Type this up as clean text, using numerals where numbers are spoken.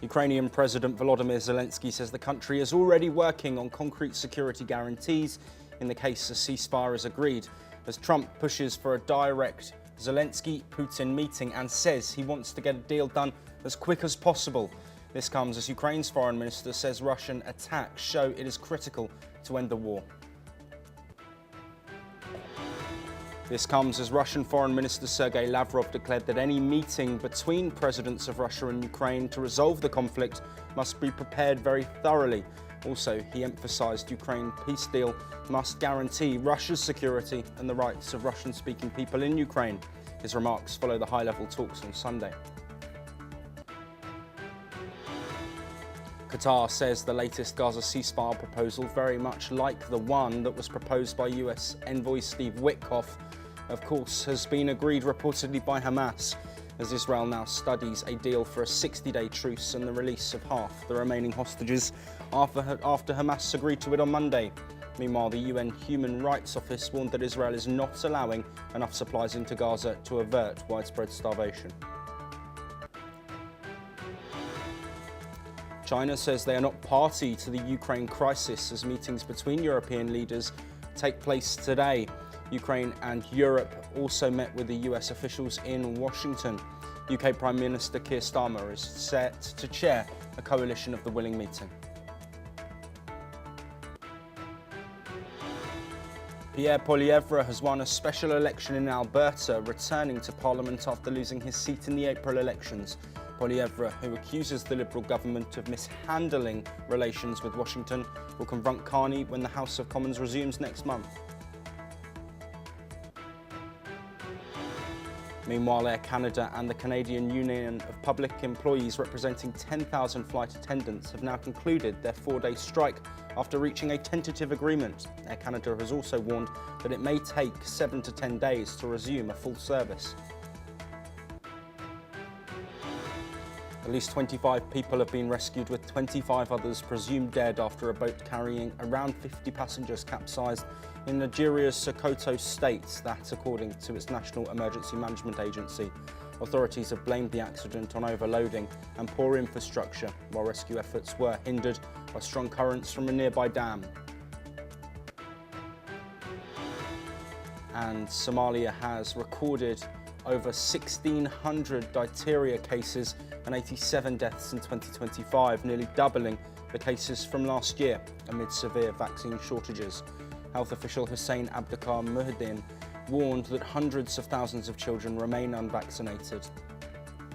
Ukrainian President Volodymyr Zelensky says the country is already working on concrete security guarantees in the case a ceasefire is agreed, as Trump pushes for a direct Zelensky-Putin meeting and says he wants to get a deal done as quick as possible. This comes as Ukraine's foreign minister says Russian attacks show it is critical to end the war. This comes as Russian Foreign Minister Sergei Lavrov declared that any meeting between presidents of Russia and Ukraine to resolve the conflict must be prepared very thoroughly. Also, he emphasized Ukraine peace deal must guarantee Russia's security and the rights of Russian-speaking people in Ukraine. His remarks follow the high-level talks on Sunday. Qatar says the latest Gaza ceasefire proposal, very much like the one that was proposed by US envoy Steve Witkoff, of course, has been agreed reportedly by Hamas, as Israel now studies a deal for a 60-day truce and the release of half the remaining hostages after Hamas agreed to it on Monday. Meanwhile, the UN Human Rights Office warned that Israel is not allowing enough supplies into Gaza to avert widespread starvation. China says they are not party to the Ukraine crisis as meetings between European leaders take place today. Ukraine and Europe also met with the US officials in Washington. UK Prime Minister Keir Starmer is set to chair a coalition of the willing meeting. Pierre Poilievre has won a special election in Alberta, returning to Parliament after losing his seat in the April elections. Poilievre, who accuses the Liberal government of mishandling relations with Washington, will confront Carney when the House of Commons resumes next month. Meanwhile, Air Canada and the Canadian Union of Public Employees, representing 10,000 flight attendants, have now concluded their 4-day strike after reaching a tentative agreement. Air Canada has also warned that it may take 7 to 10 days to resume a full service. At least 25 people have been rescued, with 25 others presumed dead after a boat carrying around 50 passengers capsized in Nigeria's Sokoto state, that according to its National Emergency Management Agency. Authorities have blamed the accident on overloading and poor infrastructure, while rescue efforts were hindered by strong currents from a nearby dam. And Somalia has recorded over 1,600 diphtheria cases and 87 deaths in 2025, nearly doubling the cases from last year amid severe vaccine shortages. Health official Hussein Abdikar Muhyiddin warned that hundreds of thousands of children remain unvaccinated.